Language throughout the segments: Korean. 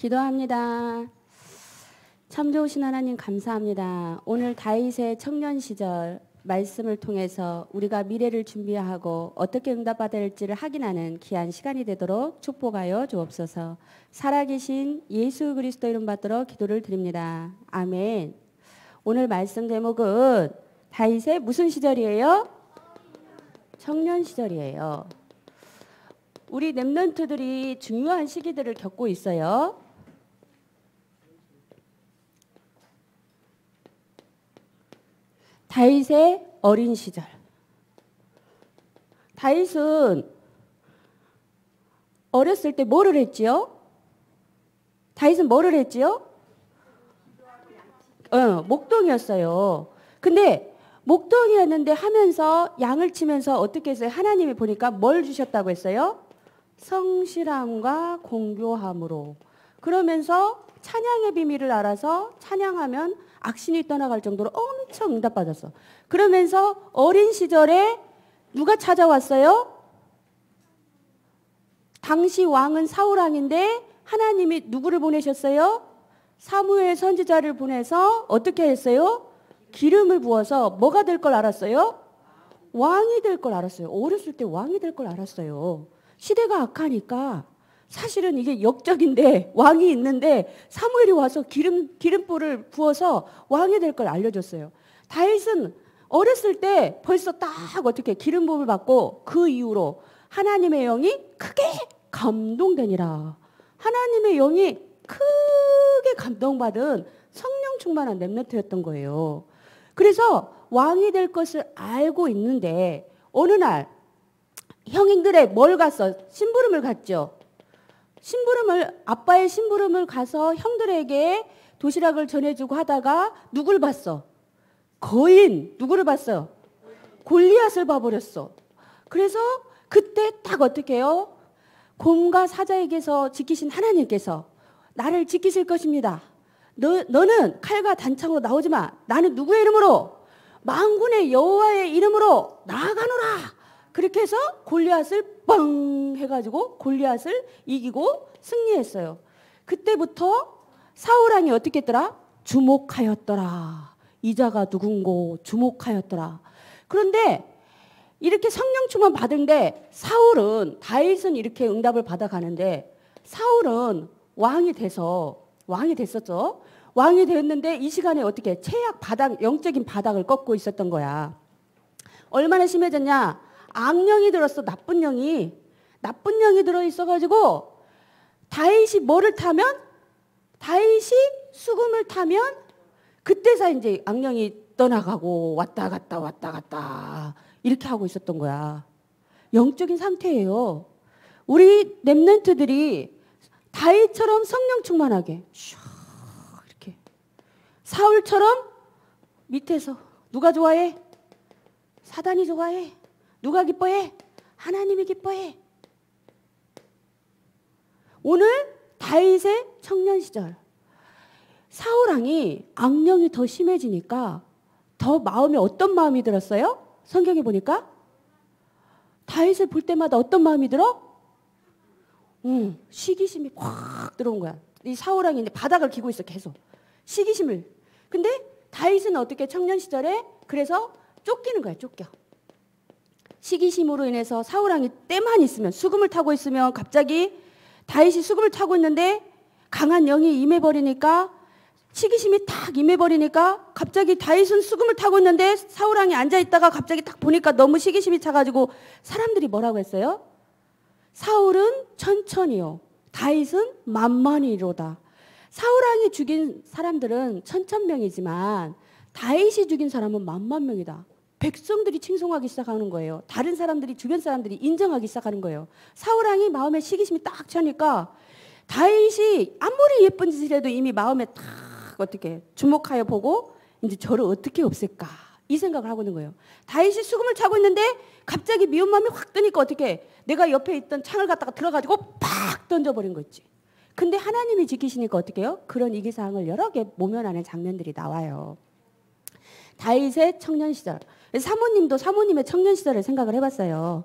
기도합니다. 참 좋으신 하나님 감사합니다. 오늘 다윗의 청년 시절 말씀을 통해서 우리가 미래를 준비하고 어떻게 응답받아야 할지를 확인하는 귀한 시간이 되도록 축복하여 주옵소서. 살아계신 예수 그리스도 이름 받들어 기도를 드립니다. 아멘. 오늘 말씀 제목은 다윗의 무슨 시절이에요? 청년 시절이에요. 우리 렘넌트들이 중요한 시기들을 겪고 있어요. 다윗의 어린 시절. 다윗은 어렸을 때 뭐를 했지요? 다윗은 뭐를 했지요? 목동이었어요. 근데 목동이었는데 하면서 양을 치면서 어떻게 했어요? 하나님이 보니까 뭘 주셨다고 했어요? 성실함과 공교함으로. 그러면서 찬양의 비밀을 알아서 찬양하면 악신이 떠나갈 정도로 엄청 응답받았어. 그러면서 어린 시절에 누가 찾아왔어요? 당시 왕은 사울왕인데 하나님이 누구를 보내셨어요? 사무엘 선지자를 보내서 어떻게 했어요? 기름을 부어서 뭐가 될 걸 알았어요? 왕이 될 걸 알았어요. 어렸을 때 왕이 될 걸 알았어요. 시대가 악하니까 사실은 이게 역적인데 왕이 있는데 사무엘이 와서 기름불을 부어서 왕이 될 걸 알려줬어요. 다윗은 어렸을 때 벌써 딱 어떻게 기름 부음을 받고 그 이후로 하나님의 영이 크게 감동되니라. 하나님의 영이 크게 감동받은 성령 충만한 렘넌트였던 거예요. 그래서 왕이 될 것을 알고 있는데 어느 날 형님들의 뭘 갔어? 심부름을 갔죠. 아빠의 심부름을 가서 형들에게 도시락을 전해주고 하다가 누굴 봤어? 누구를 봤어요? 골리앗을 봐버렸어. 그래서 그때 딱 어떻게 해요? 곰과 사자에게서 지키신 하나님께서 나를 지키실 것입니다. 너는 칼과 단창으로 나오지 마. 나는 누구의 이름으로? 만군의 여호와의 이름으로 나아가노라. 그렇게 해서 골리앗을 뻥 해가지고 골리앗을 이기고 승리했어요. 그때부터 사울왕이 어떻게 했더라? 주목하였더라. 이자가 누군고 주목하였더라. 그런데 이렇게 성령 충만 받은데 사울은 다윗은 이렇게 응답을 받아가는데 사울은 왕이 됐었죠. 왕이 됐는데 이 시간에 어떻게 영적인 바닥을 꺾고 있었던 거야. 얼마나 심해졌냐? 악령이 들었어. 나쁜 영이 들어 있어가지고 다윗이 수금을 타면 그때서 이제 악령이 떠나가고 왔다 갔다 이렇게 하고 있었던 거야. 영적인 상태예요. 우리 렘넌트들이 다윗처럼 성령 충만하게 이렇게 사울처럼 밑에서 누가 좋아해? 사단이 좋아해. 누가 기뻐해? 하나님이 기뻐해. 오늘 다윗의 청년 시절 사울왕이 악령이 더 심해지니까 더 마음에 어떤 마음이 들었어요? 성경에 보니까 다윗을 볼 때마다 어떤 마음이 들어? 시기심이 확 들어온 거야. 이 사울왕이 이제 바닥을 기고 있어 계속. 시기심을. 근데 다윗은 어떻게 청년 시절에 그래서 쫓기는 거야. 쫓겨. 시기심으로 인해서 사울왕이 때만 있으면 수금을 타고 있으면 갑자기 다윗이 수금을 타고 있는데 강한 영이 임해버리니까 시기심이 딱 임해버리니까 갑자기 다윗은 수금을 타고 있는데 사울왕이 앉아있다가 갑자기 딱 보니까 너무 시기심이 차가지고 사람들이 뭐라고 했어요? 사울은 천천히요. 다윗은 만만히로다. 사울왕이 죽인 사람들은 천천명이지만 다윗이 죽인 사람은 만만명이다. 백성들이 칭송하기 시작하는 거예요. 다른 사람들이 주변 사람들이 인정하기 시작하는 거예요. 사울왕이 마음에 시기심이 딱 차니까 다윗이 아무리 예쁜 짓을 해도 이미 마음에 딱 어떻게 주목하여 보고 이제 저를 어떻게 없앨까 이 생각을 하고 있는 거예요. 다윗이 수금을 차고 있는데 갑자기 미운 마음이 확 뜨니까 어떻게 내가 옆에 있던 창을 갖다가 들어가지고 팍 던져버린 거 있지. 근데 하나님이 지키시니까 어떻게 해요? 그런 이기사항을 여러 개 모면하는 장면들이 나와요. 다윗의 청년 시절. 사모님의 청년 시절을 생각을 해봤어요.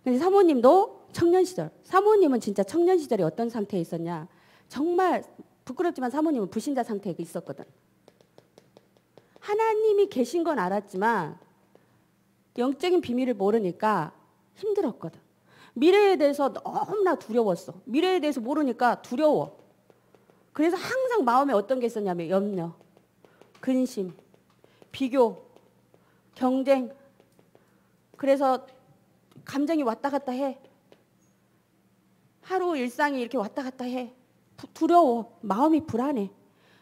근데 사모님도 청년 시절. 사모님은 진짜 청년 시절에 어떤 상태에 있었냐? 정말 부끄럽지만 사모님은 불신자 상태에 있었거든. 하나님이 계신 건 알았지만 영적인 비밀을 모르니까 힘들었거든. 미래에 대해서 너무나 두려웠어. 미래에 대해서 모르니까 두려워. 그래서 항상 마음에 어떤 게 있었냐면 염려, 근심, 비교, 경쟁. 그래서 감정이 왔다 갔다 해. 하루 일상이 이렇게 왔다 갔다 해. 두려워. 마음이 불안해.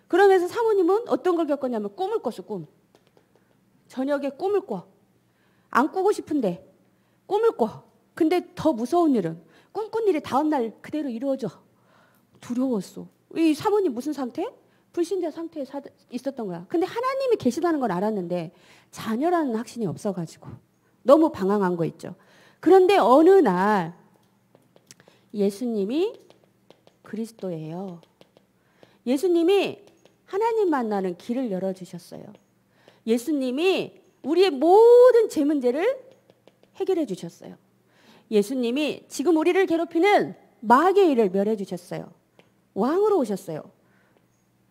그러면서 사모님은 어떤 걸 겪었냐면 꿈을 꿨어. 꿈. 저녁에 꿈을 꿔. 안 꾸고 싶은데 꿈을 꿔. 근데 더 무서운 일은 꿈꾼 일이 다음날 그대로 이루어져. 두려웠어. 이 사모님 무슨 상태? 불신자 상태에 있었던 거야. 근데 하나님이 계시다는 걸 알았는데 자녀라는 확신이 없어가지고 너무 방황한 거 있죠. 그런데 어느 날 예수님이 그리스도예요. 예수님이 하나님 만나는 길을 열어주셨어요. 예수님이 우리의 모든 제 문제를 해결해 주셨어요. 예수님이 지금 우리를 괴롭히는 마귀의 일을 멸해 주셨어요. 왕으로 오셨어요.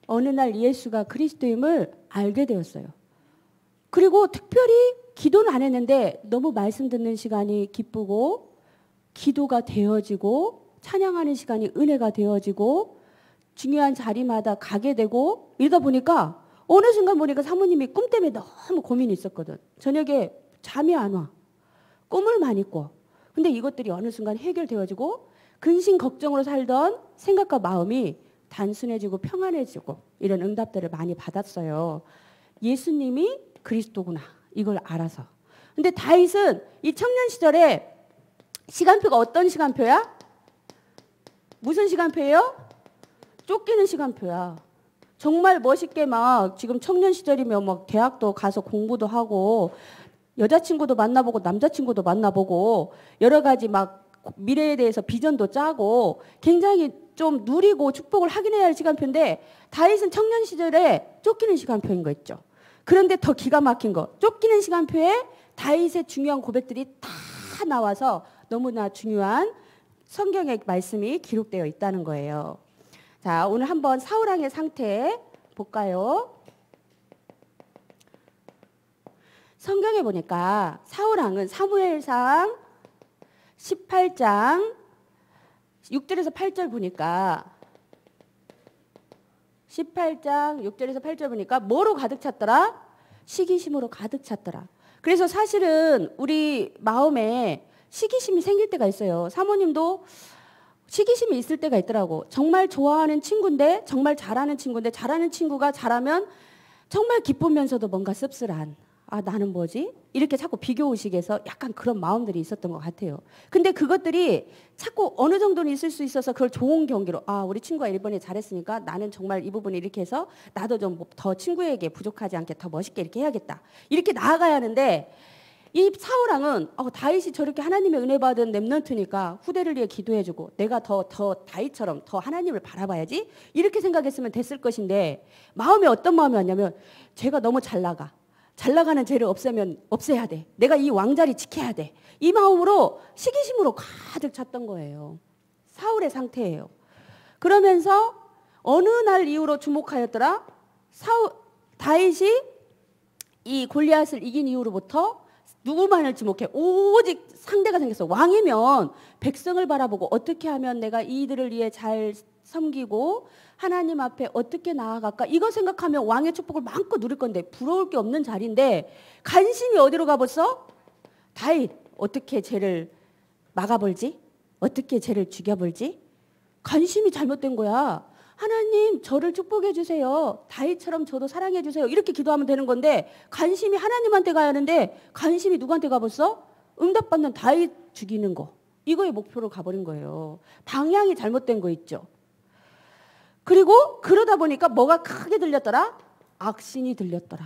어느 날 예수가 그리스도임을 알게 되었어요. 그리고 특별히 기도는 안 했는데 너무 말씀 듣는 시간이 기쁘고 기도가 되어지고 찬양하는 시간이 은혜가 되어지고 중요한 자리마다 가게 되고 이러다 보니까 어느 순간 보니까 사모님이 꿈 때문에 너무 고민이 있었거든. 저녁에 잠이 안 와. 꿈을 많이 꿔. 근데 이것들이 어느 순간 해결되어지고 근심 걱정으로 살던 생각과 마음이 단순해지고 평안해지고 이런 응답들을 많이 받았어요. 예수님이 그리스도구나 이걸 알아서. 근데 다윗은 이 청년 시절에 시간표가 어떤 시간표야? 무슨 시간표예요? 쫓기는 시간표야. 정말 멋있게 막 지금 청년 시절이면 막 대학도 가서 공부도 하고 여자친구도 만나보고 남자친구도 만나보고 여러 가지 막 미래에 대해서 비전도 짜고 굉장히 좀 누리고 축복을 확인해야 할 시간표인데 다윗은 청년 시절에 쫓기는 시간표인 거 있죠. 그런데 더 기가 막힌 거 쫓기는 시간표에 다윗의 중요한 고백들이 다 나와서 너무나 중요한 성경의 말씀이 기록되어 있다는 거예요. 자, 오늘 한번 사울왕의 상태 볼까요? 성경에 보니까 사울왕은 사무엘상 18장 6절에서 8절 보니까 18장 6절에서 8절 보니까 뭐로 가득 찼더라? 시기심으로 가득 찼더라. 그래서 사실은 우리 마음에 시기심이 생길 때가 있어요. 사모님도 시기심이 있을 때가 있더라고. 정말 좋아하는 친구인데 정말 잘하는 친구인데 잘하는 친구가 잘하면 정말 기쁘면서도 뭔가 씁쓸한 아 나는 뭐지? 이렇게 자꾸 비교의식에서 약간 그런 마음들이 있었던 것 같아요. 근데 그것들이 자꾸 어느 정도는 있을 수 있어서 그걸 좋은 경기로 아 우리 친구가 이번에 잘했으니까 나는 정말 이 부분을 이렇게 해서 나도 좀 더 친구에게 부족하지 않게 더 멋있게 이렇게 해야겠다. 이렇게 나아가야 하는데 이 사울왕은 다윗이 저렇게 하나님의 은혜 받은 렘넌트니까 후대를 위해 기도해주고 내가 더 다윗처럼 더 하나님을 바라봐야지 이렇게 생각했으면 됐을 것인데 마음에 어떤 마음이 왔냐면 쟤가 너무 잘 나가는 쟤를 없애야 돼. 내가 이 왕자리 지켜야 돼. 이 마음으로 시기심으로 가득 찼던 거예요. 사울의 상태예요. 그러면서 어느 날 이후로 주목하였더라. 다윗이 이 골리앗을 이긴 이후로부터 누구만을 지목해? 오직 상대가 생겼어. 왕이면 백성을 바라보고 어떻게 하면 내가 이들을 위해 잘 섬기고 하나님 앞에 어떻게 나아갈까? 이거 생각하면 왕의 축복을 마음껏 누릴 건데 부러울 게 없는 자리인데 관심이 어디로 가버렸어? 다윗 어떻게 쟤를 막아볼지? 어떻게 쟤를 죽여볼지? 관심이 잘못된 거야. 하나님 저를 축복해 주세요. 다윗처럼 저도 사랑해 주세요. 이렇게 기도하면 되는 건데 관심이 하나님한테 가야 하는데 관심이 누구한테 가버렸어? 응답받는 다윗 죽이는 거. 이거의 목표로 가버린 거예요. 방향이 잘못된 거 있죠. 그리고 그러다 보니까 뭐가 크게 들렸더라? 악신이 들렸더라.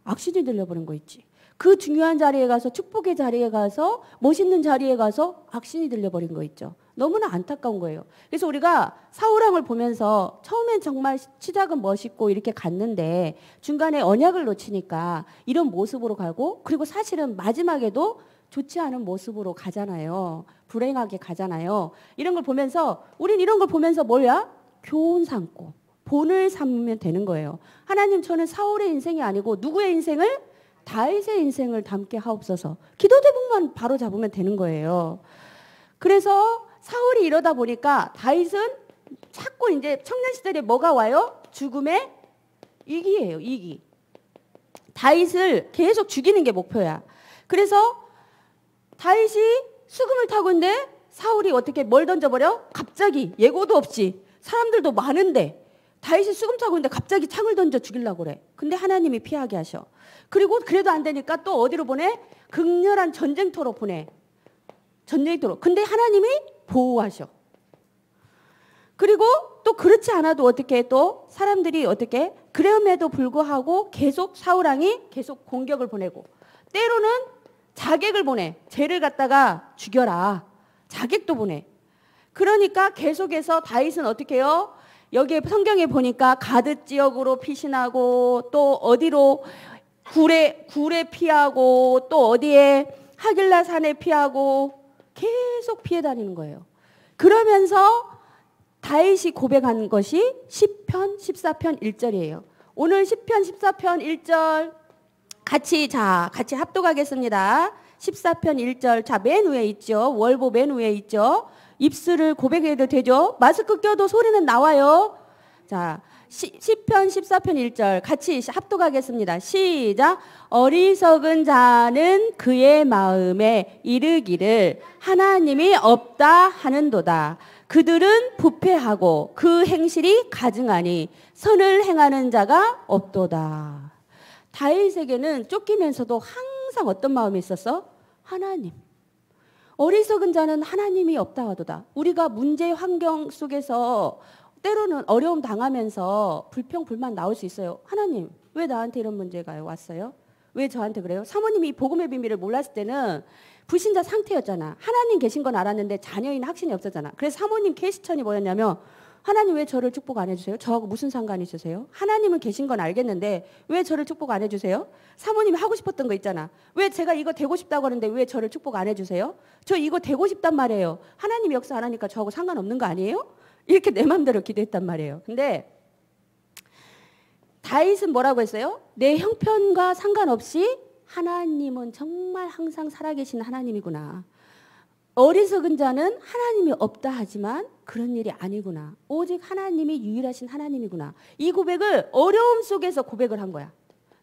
악신이 들려버린 거 있지. 그 중요한 자리에 가서 축복의 자리에 가서 멋있는 자리에 가서 악신이 들려버린 거 있죠. 너무나 안타까운 거예요. 그래서 우리가 사울왕을 보면서 처음엔 정말 시작은 멋있고 이렇게 갔는데 중간에 언약을 놓치니까 이런 모습으로 가고 그리고 사실은 마지막에도 좋지 않은 모습으로 가잖아요. 불행하게 가잖아요. 이런 걸 보면서 우린 이런 걸 보면서 뭐야? 교훈 삼고 본을 삼으면 되는 거예요. 하나님, 저는 사울의 인생이 아니고 누구의 인생을? 다윗의 인생을 담게 하옵소서. 기도 제목만 바로 잡으면 되는 거예요. 그래서 사울이 이러다 보니까 다윗은 자꾸 이제 청년 시절에 뭐가 와요? 죽음의 이기예요. 이기. 다윗을 계속 죽이는 게 목표야. 그래서 다윗이 수금을 타고 있는데 사울이 어떻게 뭘 던져버려? 갑자기 예고도 없이 사람들도 많은데 다윗이 수금 타고 있는데 갑자기 창을 던져 죽이려고 그래. 근데 하나님이 피하게 하셔. 그리고 그래도 안 되니까 또 어디로 보내? 극렬한 전쟁터로 보내. 전쟁터로. 근데 하나님이 보호하셔. 그리고 또 그렇지 않아도 어떻게 또 사람들이 어떻게 그럼에도 불구하고 계속 사울왕이 계속 공격을 보내고 때로는 자객을 보내. 쟤를 갖다가 죽여라. 자객도 보내. 그러니까 계속해서 다윗은 어떻게 해요? 여기에 성경에 보니까 가드 지역으로 피신하고 또 어디로 굴에 피하고 또 어디에 하길라 산에 피하고 계속 피해 다니는 거예요. 그러면서 다윗이 고백한 것이 시편 14편 1절이에요. 오늘 시편 14편 1절 같이 합독하겠습니다. 14편 1절. 자, 맨 위에 있죠. 월보 맨 위에 있죠. 입술을 고백해도 되죠? 마스크 껴도 소리는 나와요. 자, 시편 14편 1절 같이 합독하겠습니다. 시작. 어리석은 자는 그의 마음에 이르기를 하나님이 없다 하는도다. 그들은 부패하고 그 행실이 가증하니 선을 행하는 자가 없도다. 다윗에게는 쫓기면서도 항상 어떤 마음이 있었어? 하나님. 어리석은 자는 하나님이 없다 하도다. 우리가 문제 환경 속에서 때로는 어려움 당하면서 불평 불만 나올 수 있어요. 하나님, 왜 나한테 이런 문제가 왔어요? 왜 저한테 그래요? 사모님이 복음의 비밀을 몰랐을 때는 불신자 상태였잖아. 하나님 계신 건 알았는데 자녀인 확신이 없었잖아. 그래서 사모님 퀘스천이 뭐였냐면 하나님 왜 저를 축복 안 해주세요? 저하고 무슨 상관이 있으세요? 하나님은 계신 건 알겠는데 왜 저를 축복 안 해주세요? 사모님이 하고 싶었던 거 있잖아. 왜 제가 이거 되고 싶다고 하는데 왜 저를 축복 안 해주세요? 저 이거 되고 싶단 말이에요. 하나님 역사 안 하니까 저하고 상관없는 거 아니에요? 이렇게 내 맘대로 기도했단 말이에요. 근데 다윗은 뭐라고 했어요? 내 형편과 상관없이 하나님은 정말 항상 살아계신 하나님이구나. 어리석은 자는 하나님이 없다 하지만 그런 일이 아니구나. 오직 하나님이 유일하신 하나님이구나. 이 고백을 어려움 속에서 고백을 한 거야.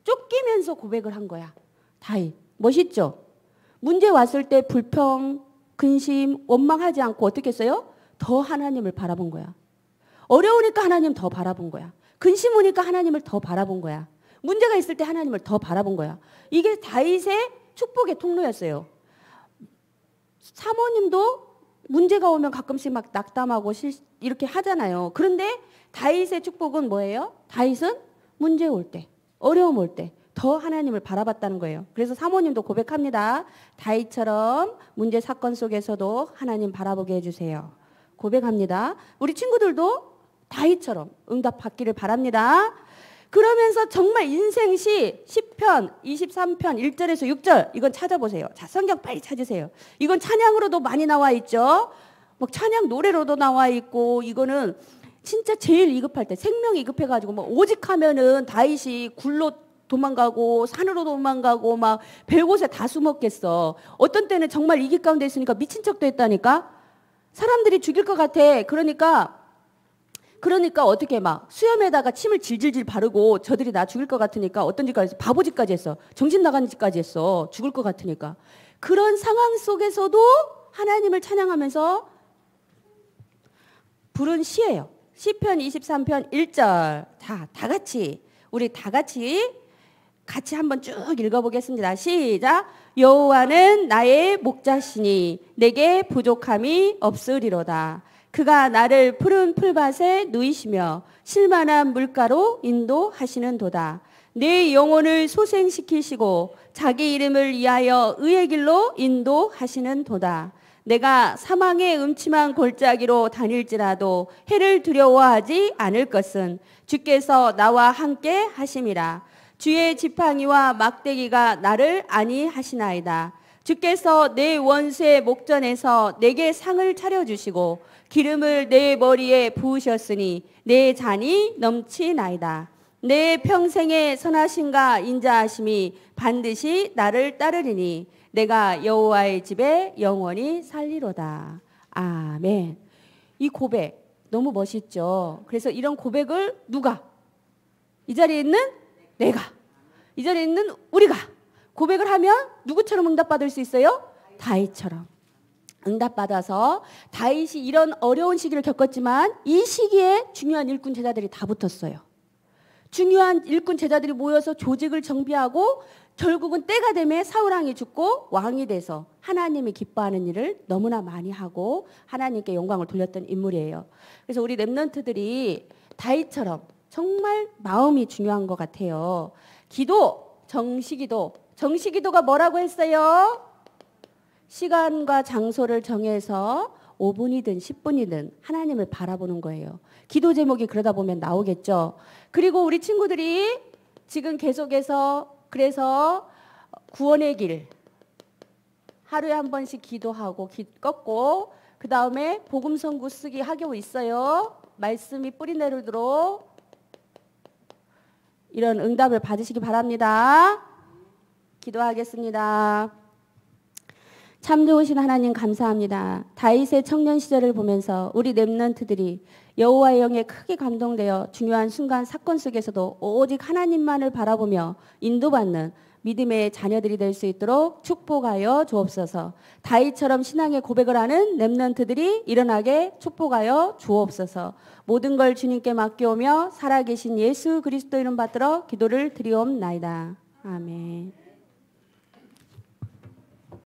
쫓기면서 고백을 한 거야. 다윗. 멋있죠? 문제 왔을 때 불평, 근심, 원망하지 않고 어떻게 했어요? 더 하나님을 바라본 거야. 어려우니까 하나님 더 바라본 거야. 근심 오니까 하나님을 더 바라본 거야. 문제가 있을 때 하나님을 더 바라본 거야. 이게 다윗의 축복의 통로였어요. 사모님도 문제가 오면 가끔씩 막 낙담하고 이렇게 하잖아요. 그런데 다윗의 축복은 뭐예요? 다윗은 문제 올 때, 어려움 올 때 더 하나님을 바라봤다는 거예요. 그래서 사모님도 고백합니다. 다윗처럼 문제 사건 속에서도 하나님 바라보게 해주세요. 고백합니다. 우리 친구들도 다윗처럼 응답받기를 바랍니다. 그러면서 정말 인생시 시편 23편 1절에서 6절 이건 찾아보세요. 자, 성경 빨리 찾으세요. 이건 찬양으로도 많이 나와 있죠. 막 찬양 노래로도 나와 있고 이거는 진짜 제일 위급할 때 생명이 위급해가지고 뭐 오직 하면은 다윗이 굴로 도망가고 산으로 도망가고 막 별곳에 다 숨었겠어. 어떤 때는 정말 위기 가운데 있으니까 미친 척도 했다니까. 사람들이 죽일 것 같아. 그러니까 어떻게 막 수염에다가 침을 질질질 바르고 저들이 나 죽일 것 같으니까 어떤 짓까지 했어? 바보짓까지 했어. 정신 나간 짓까지 했어. 죽을 것 같으니까. 그런 상황 속에서도 하나님을 찬양하면서 부른 시예요. 시편 23편 1절. 자, 우리 다 같이 한번 쭉 읽어보겠습니다. 시작. 여호와는 나의 목자시니 내게 부족함이 없으리로다. 그가 나를 푸른 풀밭에 누이시며 실만한 물가로 인도하시는도다. 내 영혼을 소생시키시고 자기 이름을 위하여 의의 길로 인도하시는도다. 내가 사망의 음침한 골짜기로 다닐지라도 해를 두려워하지 않을 것은 주께서 나와 함께 하심이라. 주의 지팡이와 막대기가 나를 안위하시나이다. 주께서 내 원수의 목전에서 내게 상을 차려주시고 기름을 내 머리에 부으셨으니 내 잔이 넘치나이다. 내 평생의 선하심과 인자하심이 반드시 나를 따르리니 내가 여호와의 집에 영원히 살리로다. 아멘. 이 고백 너무 멋있죠. 그래서 이런 고백을 누가? 이 자리에 있는 내가, 이 자리에 있는 우리가 고백을 하면 누구처럼 응답받을 수 있어요? 다윗처럼 응답받아서 다윗이 이런 어려운 시기를 겪었지만 이 시기에 중요한 일꾼 제자들이 다 붙었어요. 중요한 일꾼 제자들이 모여서 조직을 정비하고 결국은 때가 되면 사울왕이 죽고 왕이 돼서 하나님이 기뻐하는 일을 너무나 많이 하고 하나님께 영광을 돌렸던 인물이에요. 그래서 우리 렘넌트들이 다윗처럼 정말 마음이 중요한 것 같아요. 기도, 정시기도. 정시기도가 뭐라고 했어요? 시간과 장소를 정해서 5분이든 10분이든 하나님을 바라보는 거예요. 기도 제목이 그러다 보면 나오겠죠. 그리고 우리 친구들이 지금 계속해서 그래서 구원의 길 하루에 한 번씩 기도하고 꺾고 그 다음에 복음성구 쓰기 하고 있어요. 말씀이 뿌리 내리도록 이런 응답을 받으시기 바랍니다. 기도하겠습니다. 참 좋으신 하나님 감사합니다. 다윗의 청년 시절을 보면서 우리 렘넌트들이 여호와의 영에 크게 감동되어 중요한 순간 사건 속에서도 오직 하나님만을 바라보며 인도받는 믿음의 자녀들이 될 수 있도록 축복하여 주옵소서. 다윗처럼 신앙의 고백을 하는 렘넌트들이 일어나게 축복하여 주옵소서. 모든 걸 주님께 맡겨오며 살아계신 예수 그리스도 이름 받들어 기도를 드리옵나이다. 아멘.